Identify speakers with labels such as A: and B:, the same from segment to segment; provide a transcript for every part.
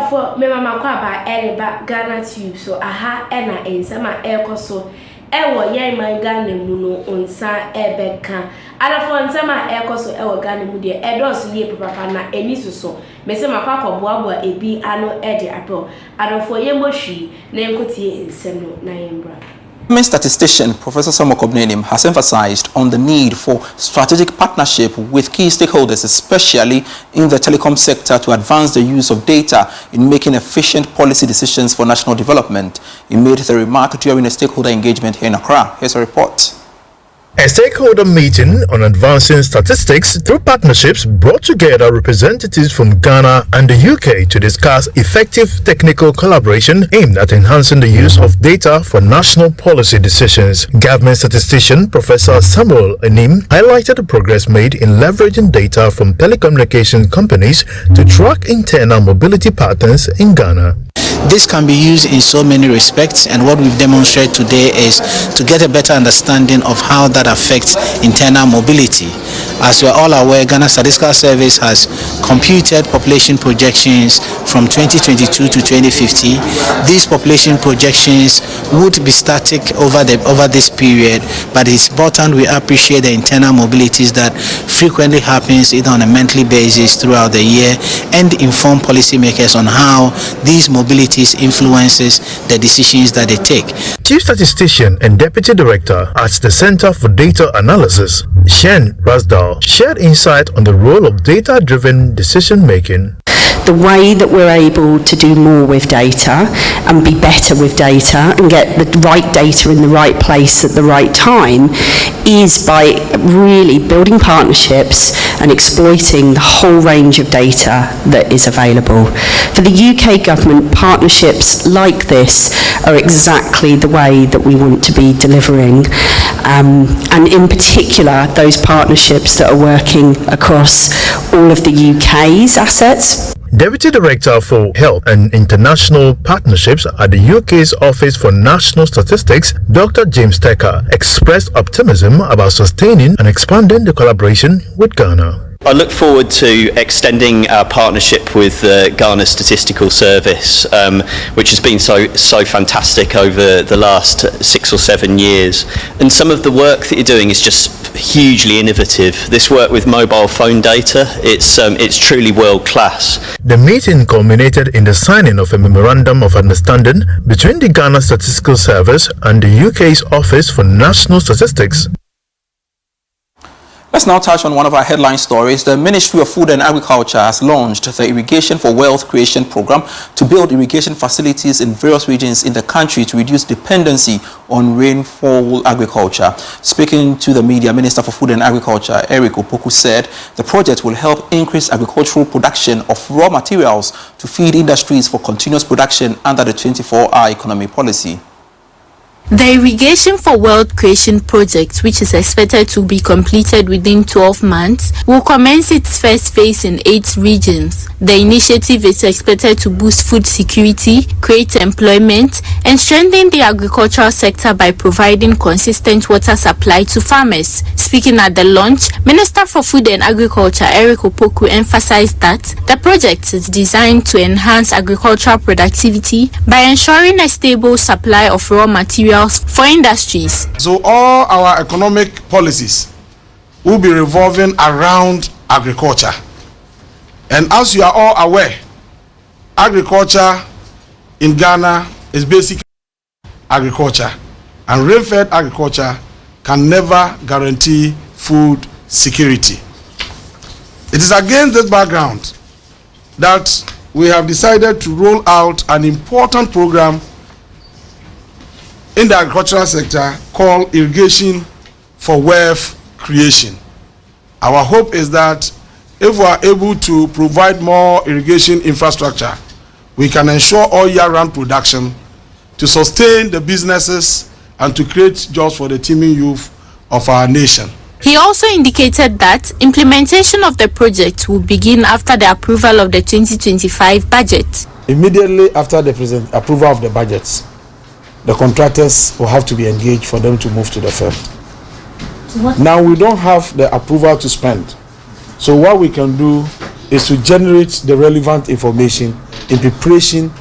A: for me mama kwa ba Eleba Ghanatube so aha ena ensema ekoso ewo ye man Ghana mu no onsa ebeka adafo nsema ekoso ewo Ghana mu de edoso ye papa na eniso so mese makwa koboaboa ebi ano ede apo adafo ye mohwi na enkotie ensem no na yembra.
B: Statistician Professor Samuel Kobnenim has emphasized on the need for strategic partnership with key stakeholders, especially in the telecom sector, to advance the use of data in making efficient policy decisions for national development. He made the remark during a stakeholder engagement here in Accra. Here's a report.
C: A stakeholder meeting on advancing statistics through partnerships brought together representatives from Ghana and the UK to discuss effective technical collaboration aimed at enhancing the use of data for national policy decisions. Government statistician Professor Samuel Enim highlighted the progress made in leveraging data from telecommunication companies to track internal mobility patterns in Ghana.
D: This can be used in so many respects, and what we've demonstrated today is to get a better understanding of how that affects internal mobility. As you're all aware, Ghana Statistical Service has computed population projections from 2022 to 2050. These population projections would be static over this period, but it's important we appreciate the internal mobilities that frequently happens either on a monthly basis throughout the year, and inform policymakers on how these mobilities influences the decisions that they take.
C: Chief Statistician and Deputy Director at the Center for Data Analysis, Shen Rasdal, shared insight on the role of data-driven decision-making.
E: The way that we're able to do more with data and be better with data and get the right data in the right place at the right time is by really building partnerships and exploiting the whole range of data that is available. For the UK government, partnerships like this are exactly the way that we want to be delivering, and in particular those partnerships that are working across all of the UK's assets.
C: Deputy Director for Health and International Partnerships at the UK's Office for National Statistics, Dr. James Tecker, expressed optimism about sustaining and expanding the collaboration with Ghana.
F: I look forward to extending our partnership with Ghana Statistical Service, which has been so fantastic over the last 6 or 7 years. And some of the work that you're doing is just hugely innovative. This work with mobile phone data, it's truly world class.
C: The meeting culminated in the signing of a memorandum of understanding between the Ghana Statistical Service and the UK's Office for National Statistics.
B: Let's now touch on one of our headline stories. The Ministry of Food and Agriculture has launched the Irrigation for Wealth Creation program to build irrigation facilities in various regions in the country to reduce dependency on rainfall agriculture. Speaking to the media, Minister for Food and Agriculture, Eric Opoku, said the project will help increase agricultural production of raw materials to feed industries for continuous production under the 24-hour economy policy.
G: The Irrigation for Wealth Creation project, which is expected to be completed within 12 months, will commence its first phase in 8 regions. The initiative is expected to boost food security, create employment, and strengthen the agricultural sector by providing consistent water supply to farmers. Speaking at the launch, Minister for Food and Agriculture Eric Opoku emphasized that the project is designed to enhance agricultural productivity by ensuring a stable supply of raw materials for industries.
H: So all our economic policies will be revolving around agriculture. And as you are all aware, agriculture in Ghana is basically agriculture, and rain-fed agriculture can never guarantee food security. It is against this background that we have decided to roll out an important program in the agricultural sector called Irrigation for Wealth Creation. Our hope is that if we are able to provide more irrigation infrastructure, we can ensure all year-round production to sustain the businesses and to create jobs for the teeming youth of our nation.
G: He also indicated that implementation of the project will begin after the approval of the 2025 budget.
I: Immediately after the approval of the budgets, the contractors will have to be engaged for them to move to the field. Now we don't have the approval to spend. So what we can do is to generate the relevant information in preparation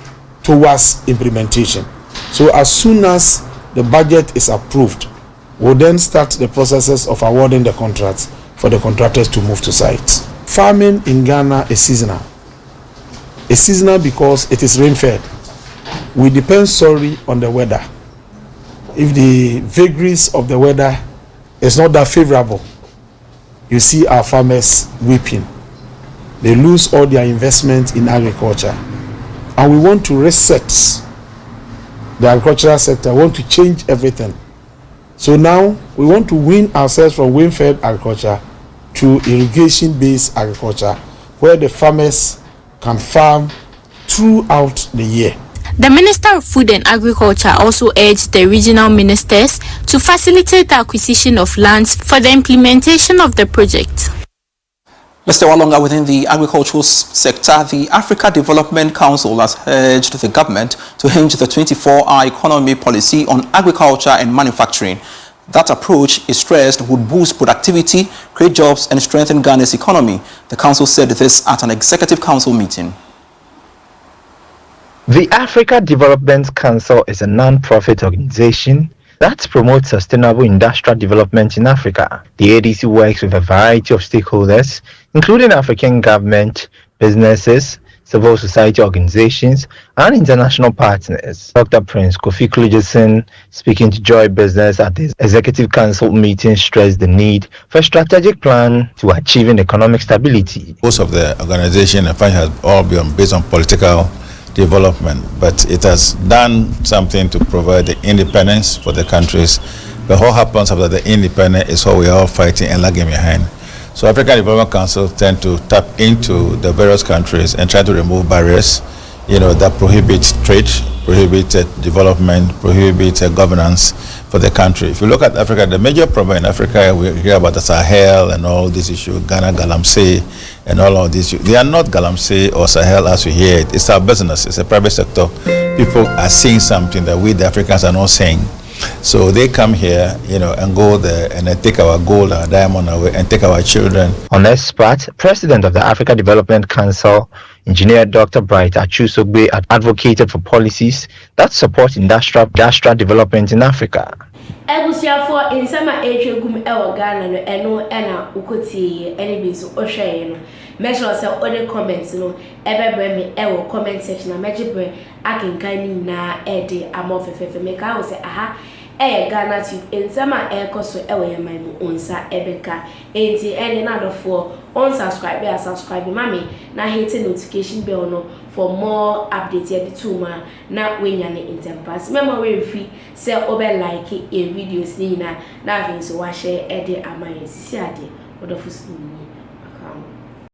I: towards implementation. So as soon as the budget is approved, we'll then start the processes of awarding the contracts for the contractors to move to sites. Farming in Ghana is seasonal. It's seasonal because it is rain-fed. We depend solely on the weather. If the vagaries of the weather is not that favorable, you see our farmers weeping. They lose all their investment in agriculture. And we want to reset the agricultural sector. We want to change everything. So now we want to wean ourselves from wind-fed agriculture to irrigation-based agriculture, where the farmers can farm throughout the year.
G: The Minister of Food and Agriculture also urged the regional ministers to facilitate the acquisition of lands for the implementation of the project.
B: Mr. Walonga, within the agricultural sector, the Africa Development Council has urged the government to hinge the 24-hour economy policy on agriculture and manufacturing. That approach is stressed would boost productivity, create jobs and strengthen Ghana's economy. The council said this at an executive council meeting.
J: The Africa Development Council is a non-profit organization that promotes sustainable industrial development in Africa. The ADC works with a variety of stakeholders, including African government, businesses, civil society organizations, and international partners. Dr. Prince Kofi Klugeson, speaking to Joy Business at the Executive Council meeting, stressed the need for a strategic plan to achieving economic stability.
K: Most of the organization, in fact, has all been based on political development, but it has done something to provide the independence for the countries. But what happens after the independence is what we are all fighting and lagging behind. So African Development Council tend to tap into the various countries and try to remove barriers, that prohibit trade, prohibit development, prohibit governance for the country. If you look at Africa, the major problem in Africa, we hear about the Sahel and all these issues, Ghana, Galamsey, and all of these. They are not Galamsey or Sahel as we hear it. It's our business. It's a private sector. People are seeing something that we, the Africans, are not saying. So they come here, and go there and they take our gold, our diamond away, and take our children.
J: On this part, President of the Africa Development Council, Engineer Dr. Bright Achusogbe, advocated for policies that support industrial development in Africa.
A: Ebusiafo insama etwegum ewo Ghana no eno ena ukotie ene bi so ohwe no make sure say all the comments no ebebre me ewo comment section na megibre akenkan ni na ede amofefefe me ka wo say aha Ghanatube insama ekoso ewo yeman mu onsa ebeka enti ene na dofo on subscribe ya subscribe mami na hit notification bell no for more updates ya bituma na wenyane interpass memo we free say obe like e videos ni na vin so wa share ede amaye sisi ade odofo